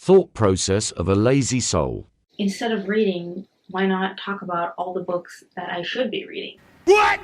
thought process of a lazy soul. Instead of reading, why not talk about all the books that I should be reading? What?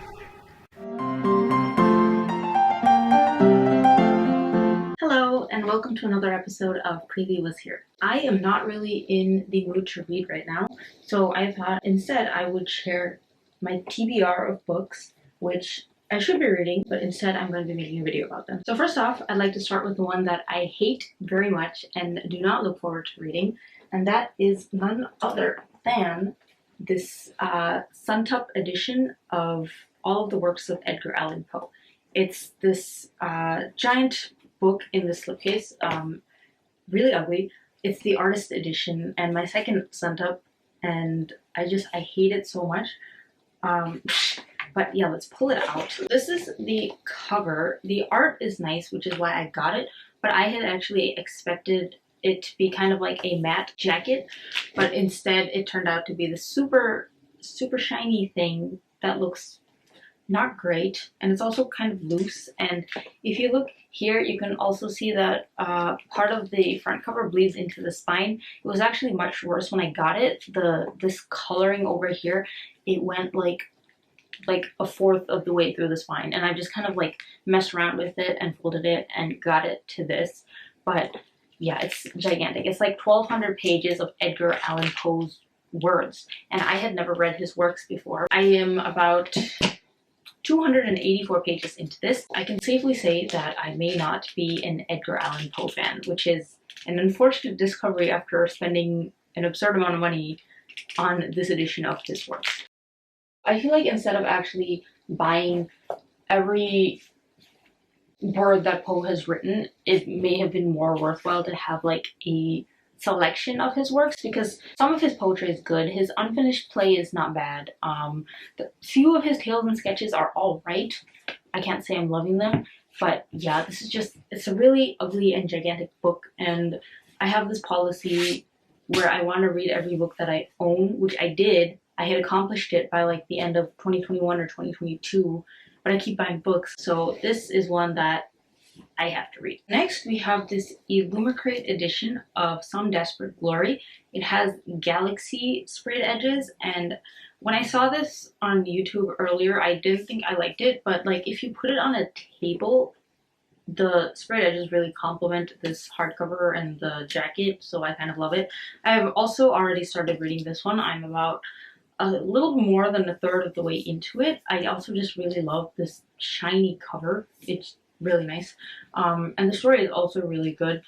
Hello, and welcome to another episode of Preview Was Here. I am not really in the mood to read right now, so I thought instead I would share my TBR of books, which I should be reading, but instead I'm going to be making a video about them. So first off, I'd like to start with the one that I hate very much and do not look forward to reading, and that is none other than this Suntup edition of all of the works of Edgar Allan Poe. It's this giant book in the slipcase, really ugly. It's the artist edition and my second Suntup, and I hate it so much. But yeah, let's pull it out. This is the cover. The art is nice, which is why I got it, but I had actually expected it to be kind of like a matte jacket, but instead it turned out to be the super shiny thing that looks not great, and it's also kind of loose. And if you look here, you can also see that part of the front cover bleeds into the spine. It was actually much worse when I got it. This coloring over here, it went like a fourth of the way through the spine, and I just kind of like messed around with it and folded it and got it to this. But yeah, it's gigantic. It's like 1,200 pages of Edgar Allan Poe's words, and I had never read his works before. I am about 284 pages into this. I can safely say that I may not be an Edgar Allan Poe fan, which is an unfortunate discovery after spending an absurd amount of money on this edition of his works. I feel like instead of actually buying every word that Poe has written, it may have been more worthwhile to have like a selection of his works, because some of his poetry is good. His unfinished play is not bad. The few of his tales and sketches are all right. I can't say I'm loving them, but yeah, this is just, it's a really ugly and gigantic book, and I have this policy where I want to read every book that I own, which I did. I had accomplished it by like the end of 2021 or 2022, but I keep buying books, so this is one that I have to read. Next, we have this Illumicrate edition of Some Desperate Glory. It has galaxy sprayed edges, and when I saw this on YouTube earlier, I didn't think I liked it, but like if you put it on a table, the sprayed edges really complement this hardcover and the jacket, so I kind of love it. I have also already started reading this one. I'm about a little more than a third of the way into it. I also just really love this shiny cover. It's really nice. And the story is also really good.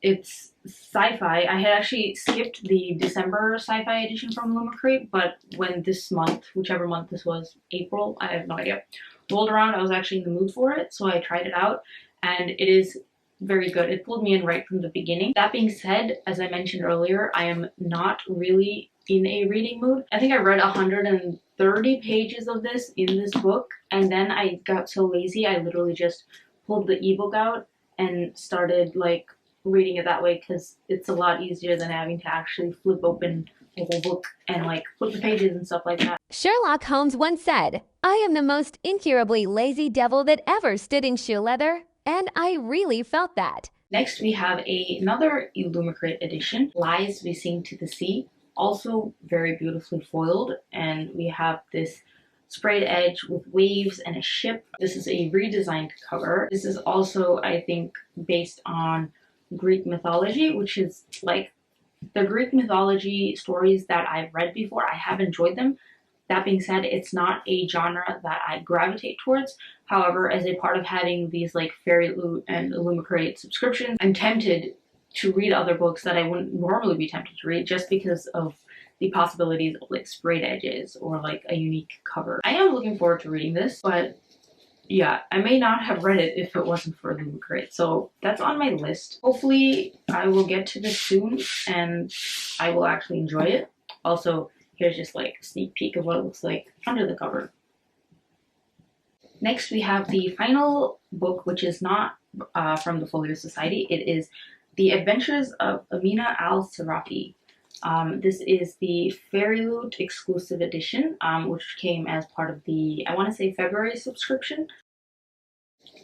It's sci-fi. I had actually skipped the December sci-fi edition from Illumicrate, but when this month, whichever month this was, April, I have no idea, rolled around, I was actually in the mood for it, so I tried it out, and it is very good. It pulled me in right from the beginning. That being said, as I mentioned earlier, I am not really in a reading mood. I think I read 130 pages of this in this book, and then I got so lazy I literally just pulled the ebook out and started like reading it that way, because it's a lot easier than having to actually flip open a whole book and like flip the pages and stuff like that. Sherlock Holmes once said, "I am the most incurably lazy devil that ever stood in shoe leather," and I really felt that. Next, we have another Illumicrate edition, Lies We Sing to the Sea, also very beautifully foiled, and we have this sprayed edge with waves and a ship. This is a redesigned cover. This is also, I think, based on Greek mythology, which is like the Greek mythology stories that I've read before. I have enjoyed them. That being said, it's not a genre that I gravitate towards. However, as a part of having these like Fairyloot and Illumicrate subscriptions, I'm tempted to read other books that I wouldn't normally be tempted to read, just because of the possibilities of like sprayed edges or like a unique cover. I am looking forward to reading this, but yeah, I may not have read it if it wasn't for Illumicrate, so that's on my list. Hopefully I will get to this soon and I will actually enjoy it. Also, here's just like a sneak peek of what it looks like under the cover. Next, we have the final book, which is not from the Folio Society. It is The Adventures of Amina al-Sirafi. This is the Fairyloot exclusive edition, which came as part of the, I want to say, February subscription.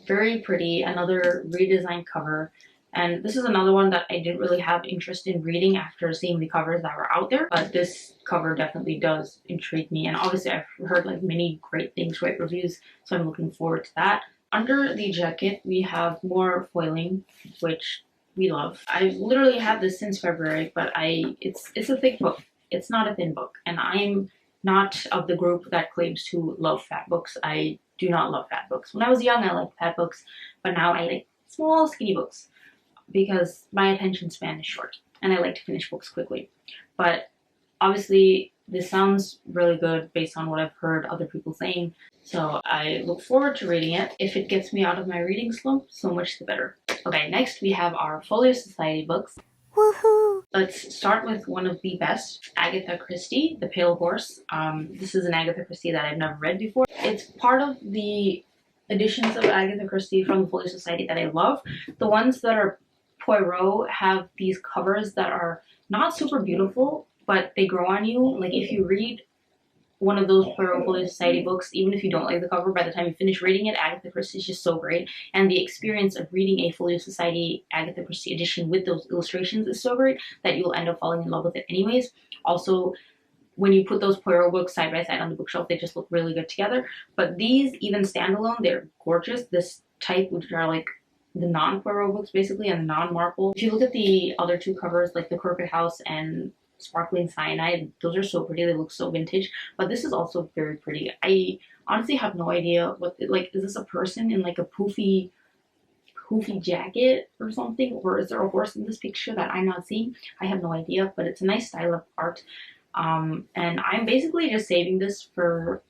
Very pretty, another redesigned cover. And this is another one that I didn't really have interest in reading after seeing the covers that were out there, but this cover definitely does intrigue me. And obviously I've heard like many great things, great reviews, so I'm looking forward to that. Under the jacket, we have more foiling, which we love. I've literally had this since February, but it's a thick book. It's not a thin book, and I'm not of the group that claims to love fat books. I do not love fat books. When I was young, I liked fat books, but now I like small, skinny books because my attention span is short, and I like to finish books quickly. But obviously, this sounds really good based on what I've heard other people saying, so I look forward to reading it. If it gets me out of my reading slump, so much the better. Okay, next we have our Folio Society books. Woohoo! Let's start with one of the best, Agatha Christie, The Pale Horse. This is an Agatha Christie that I've never read before. It's part of the editions of Agatha Christie from the Folio Society that I love. The ones that are Poirot have these covers that are not super beautiful, but they grow on you. Like if you read one of those Poirot Folio Society books, even if you don't like the cover, by the time you finish reading it, Agatha Christie is just so great. And the experience of reading a Folio Society Agatha Christie edition with those illustrations is so great that you'll end up falling in love with it anyways. Also, when you put those Poirot books side by side on the bookshelf, they just look really good together. But these, even standalone, they're gorgeous. This type, which are like the non-Poirot books basically, and the non-Marple. If you look at the other two covers, like the Crooked House and Sparkling Cyanide, those are so pretty. They look so vintage, but this is also very pretty. I honestly have no idea what, like, is this a person in like a poofy jacket or something, or is there a horse in this picture that I'm not seeing? I have no idea, but it's a nice style of art. And I'm basically just saving this for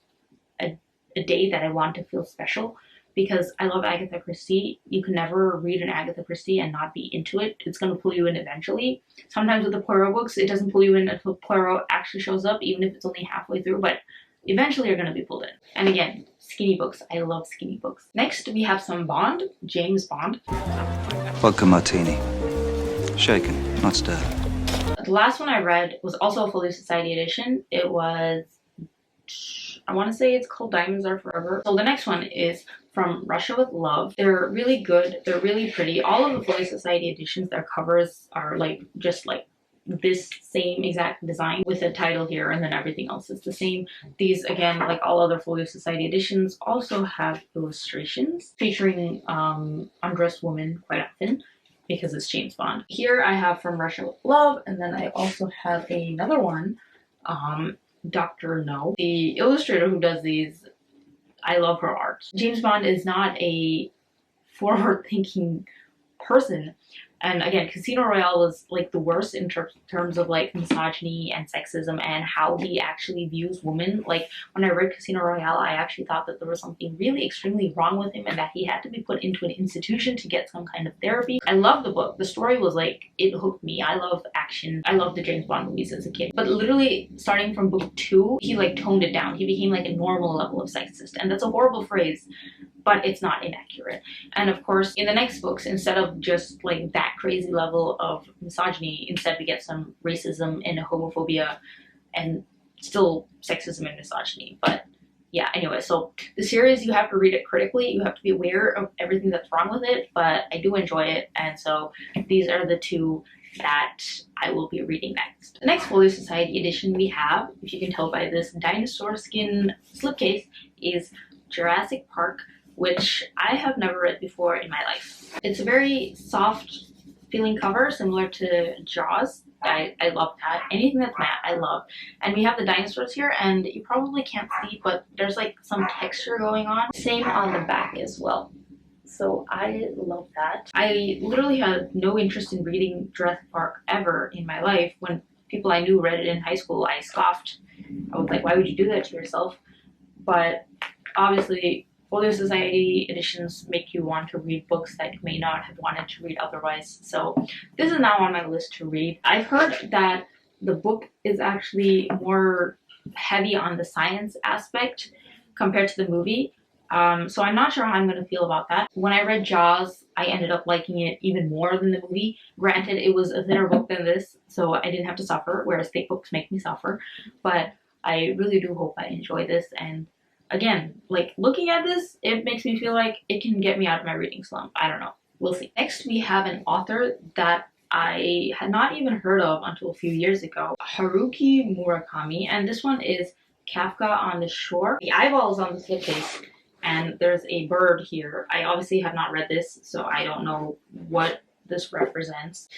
a day that I want to feel special, because I love Agatha Christie. You can never read an Agatha Christie and not be into it. It's going to pull you in eventually. Sometimes with the Poirot books, it doesn't pull you in until Poirot actually shows up, even if it's only halfway through, but eventually you're going to be pulled in. And again, skinny books. I love skinny books. Next, we have some Bond, James Bond. Vodka martini. Shaken, not stirred. The last one I read was also a Folio Society edition. It was, I want to say it's called Diamonds Are Forever. So the next one is From Russia with Love. They're really good. They're really pretty. All of the Folio Society editions, their covers are like just like this same exact design with a title here, and then everything else is the same. These, again, like all other Folio Society editions, also have illustrations featuring undressed women quite often, because it's James Bond. Here I have From Russia with Love, and then I also have another one, Dr. No. The illustrator who does these, I love her art. James Bond is not a forward-thinking person. And again, Casino Royale was like the worst in terms of like misogyny and sexism and how he actually views women. Like when I read Casino Royale, I actually thought that there was something really extremely wrong with him and that he had to be put into an institution to get some kind of therapy. I love the book. The story was like, it hooked me. I love action. I loved the James Bond movies as a kid. But literally starting from book 2, he like toned it down. He became like a normal level of sexist. And that's a horrible phrase, but it's not inaccurate. And of course, in the next books, instead of just like that crazy level of misogyny, instead we get some racism and homophobia and still sexism and misogyny. But yeah, anyway, so the series, you have to read it critically. You have to be aware of everything that's wrong with it, but I do enjoy it. And so these are the two that I will be reading next. The next Folio Society edition we have, if you can tell by this dinosaur skin slipcase, is Jurassic Park, which I have never read before in my life. It's a very soft feeling cover, similar to Jaws. I love that. Anything that's matte, I love. And we have the dinosaurs here, and you probably can't see, but there's like some texture going on. Same on the back as well. So I love that. I literally had no interest in reading Jurassic Park ever in my life. When people I knew read it in high school, I scoffed. I was like, why would you do that to yourself? But obviously, Folio Society editions make you want to read books that you may not have wanted to read otherwise. So this is now on my list to read. I've heard that the book is actually more heavy on the science aspect compared to the movie. So I'm not sure how I'm going to feel about that. When I read Jaws, I ended up liking it even more than the movie. Granted, it was a thinner book than this, so I didn't have to suffer, whereas thick books make me suffer. But I really do hope I enjoy this, and again, like looking at this, it makes me feel like it can get me out of my reading slump. I don't know. we'll see. Next, we have an author that I had not even heard of until a few years ago, Haruki Murakami, and this one is Kafka on the Shore. The eyeball is on the slipcase, and there's a bird here. I obviously have not read this, so I don't know what this represents.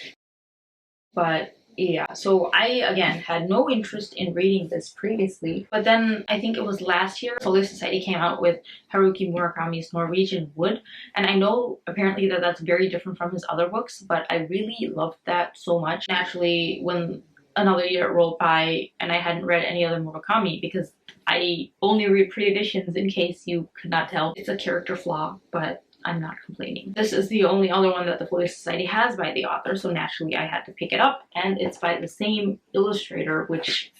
But yeah, so I, again, had no interest in reading this previously, but then I think it was last year, Folio Society came out with Haruki Murakami's Norwegian Wood, and I know apparently that that's very different from his other books, but I really loved that so much. Naturally, when another year rolled by and I hadn't read any other Murakami, because I only read pre-editions in case you could not tell. It's a character flaw, but I'm not complaining. This is the only other one that the Folio Society has by the author, so naturally I had to pick it up, and it's by the same illustrator, which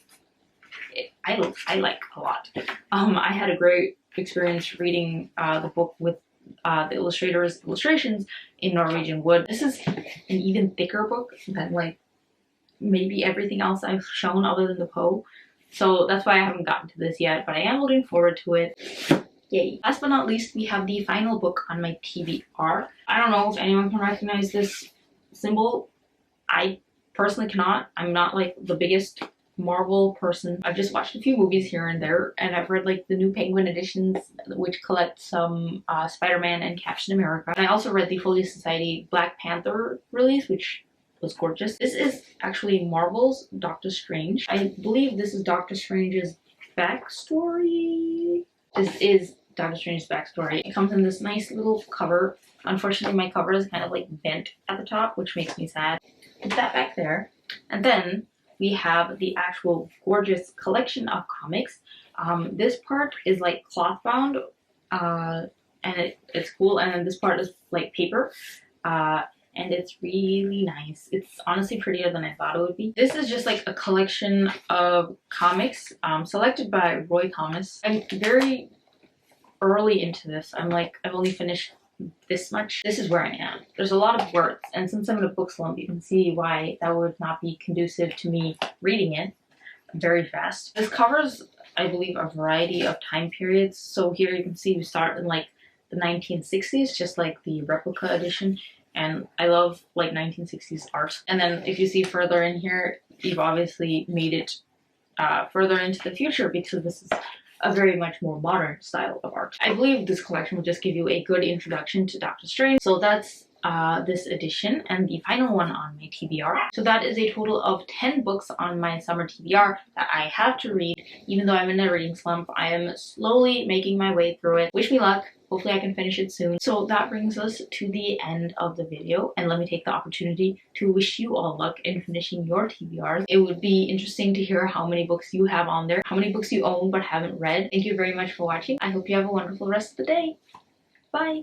I like a lot. I had a great experience reading the book with the illustrator's illustrations in Norwegian Wood. This is an even thicker book than like maybe everything else I've shown other than the Poe, so that's why I haven't gotten to this yet, but I am looking forward to it. Yay. Last but not least, we have the final book on my TBR. I don't know if anyone can recognize this symbol. I personally cannot. I'm not like the biggest Marvel person. I've just watched a few movies here and there, and I've read like the new Penguin editions, which collect some Spider-Man and Captain America. And I also read the Folio Society Black Panther release, which was gorgeous. This is actually Marvel's Doctor Strange. I believe this is Doctor Strange's backstory. This is Doctor Strange's backstory. It comes in this nice little cover. Unfortunately, my cover is kind of like bent at the top, which makes me sad. Put that back there. And then we have the actual gorgeous collection of comics. This part is like cloth bound, and it's cool. And then this part is like paper. And it's really nice. It's honestly prettier than I thought it would be. This is just like a collection of comics selected by Roy Thomas. I'm very early into this. I've only finished this much. This is where I am. There's a lot of words, and since I'm in a book slump, you can see why that would not be conducive to me reading it very fast. This covers, I believe, a variety of time periods. So here you can see we start in like the 1960s, just like the replica edition. And I love like 1960s art. And then if you see further in here, you've obviously made it further into the future, because this is a very much more modern style of art. I believe this collection will just give you a good introduction to Doctor Strange. So that's this edition and the final one on my TBR. So that is a total of 10 books on my summer TBR that I have to read. Even though I'm in a reading slump, I am slowly making my way through it. Wish me luck. Hopefully I can finish it soon. So that brings us to the end of the video, and let me take the opportunity to wish you all luck in finishing your TBRs. It would be interesting to hear how many books you have on there, how many books you own but haven't read. Thank you very much for watching. I hope you have a wonderful rest of the day. Bye!